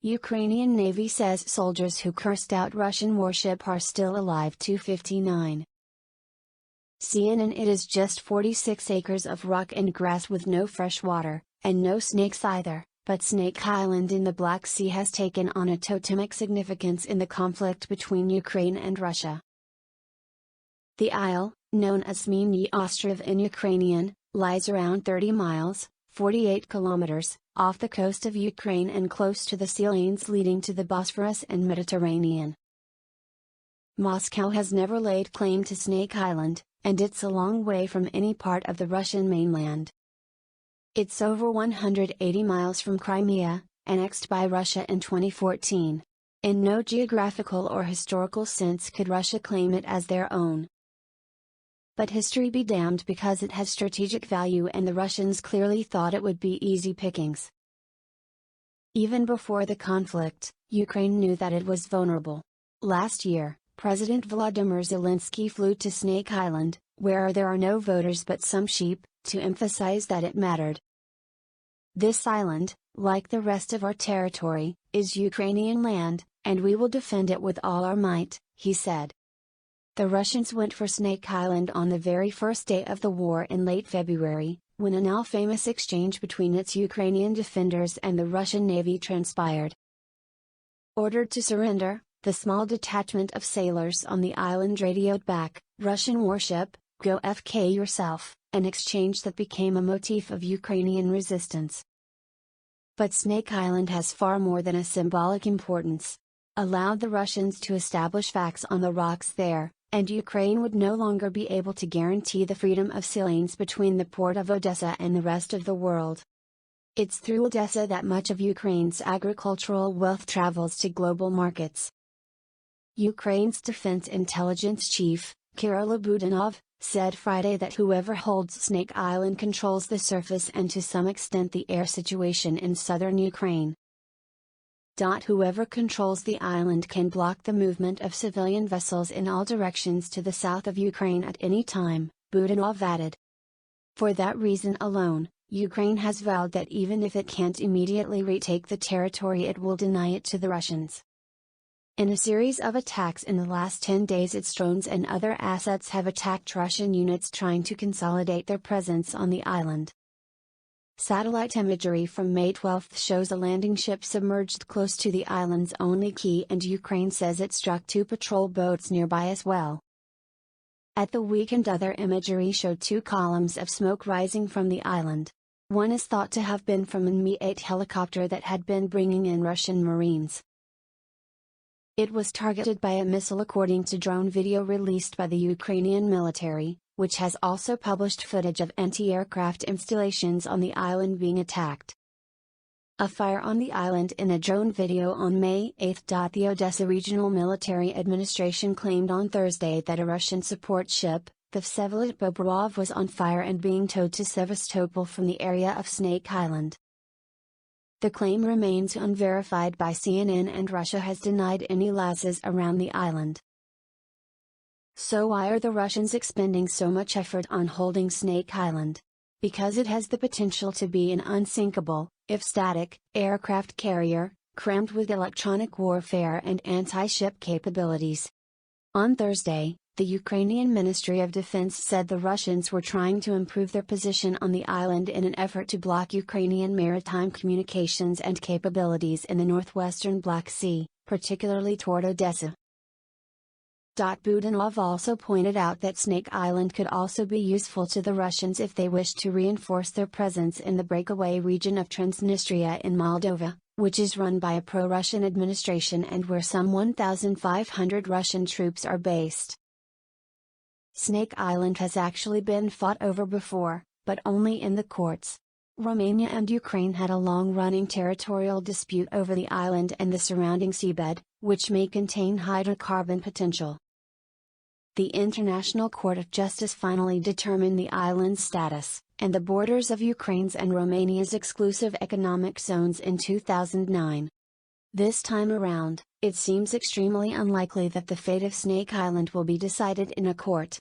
Ukrainian Navy says soldiers who cursed out Russian warship are still alive. 259. CNN. It is just 46 acres of rock and grass with no fresh water, and no snakes either, but Snake Island in the Black Sea has taken on a totemic significance in the conflict between Ukraine and Russia. The isle, known as Zmyny Ostrov in Ukrainian, lies around 30 miles, 48 kilometers, off the coast of Ukraine and close to the sea lanes leading to the Bosphorus and Mediterranean. Moscow has never laid claim to Snake Island, and it's a long way from any part of the Russian mainland. It's over 180 miles from Crimea, annexed by Russia in 2014. In no geographical or historical sense could Russia claim it as their own. But history be damned, because it has strategic value and the Russians clearly thought it would be easy pickings. Even before the conflict, Ukraine knew that it was vulnerable. Last year, President Volodymyr Zelensky flew to Snake Island, where there are no voters but some sheep, to emphasize that it mattered. This island, like the rest of our territory, is Ukrainian land, and we will defend it with all our might, he said. The Russians went for Snake Island on the very first day of the war in late February, when a now famous exchange between its Ukrainian defenders and the Russian Navy transpired. Ordered to surrender, the small detachment of sailors on the island radioed back, "Russian warship, go FK yourself," an exchange that became a motif of Ukrainian resistance. But Snake Island has far more than a symbolic importance. Allowed the Russians to establish facts on the rocks there, and Ukraine would no longer be able to guarantee the freedom of sea lanes between the port of Odessa and the rest of the world. It's through Odessa that much of Ukraine's agricultural wealth travels to global markets. Ukraine's defense intelligence chief, Kirill Budanov, said Friday that whoever holds Snake Island controls the surface and to some extent the air situation in southern Ukraine. Whoever controls the island can block the movement of civilian vessels in all directions to the south of Ukraine at any time, Budanov added. For that reason alone, Ukraine has vowed that even if it can't immediately retake the territory, it will deny it to the Russians. In a series of attacks in the last 10 days, its drones and other assets have attacked Russian units trying to consolidate their presence on the island. Satellite imagery from May 12 shows a landing ship submerged close to the island's only quay, and Ukraine says it struck 2 patrol boats nearby as well. At the weekend, other imagery showed 2 columns of smoke rising from the island. One is thought to have been from an Mi-8 helicopter that had been bringing in Russian Marines. It was targeted by a missile, according to drone video released by the Ukrainian military, which has also published footage of anti-aircraft installations on the island being attacked. A fire on the island in a drone video on May 8. The Odessa Regional Military Administration claimed on Thursday that a Russian support ship, the Vsevolod Bobrov, was on fire and being towed to Sevastopol from the area of Snake Island. The claim remains unverified by CNN, and Russia has denied any losses around the island. So why are the Russians expending so much effort on holding Snake Island? Because it has the potential to be an unsinkable, if static, aircraft carrier, crammed with electronic warfare and anti-ship capabilities. On Thursday, the Ukrainian Ministry of Defense said the Russians were trying to improve their position on the island in an effort to block Ukrainian maritime communications and capabilities in the northwestern Black Sea, particularly toward Odessa. Budanov also pointed out that Snake Island could also be useful to the Russians if they wish to reinforce their presence in the breakaway region of Transnistria in Moldova, which is run by a pro-Russian administration and where some 1,500 Russian troops are based. Snake Island has actually been fought over before, but only in the courts. Romania and Ukraine had a long-running territorial dispute over the island and the surrounding seabed, which may contain hydrocarbon potential. The International Court of Justice finally determined the island's status, and the borders of Ukraine's and Romania's exclusive economic zones in 2009. This time around, it seems extremely unlikely that the fate of Snake Island will be decided in a court.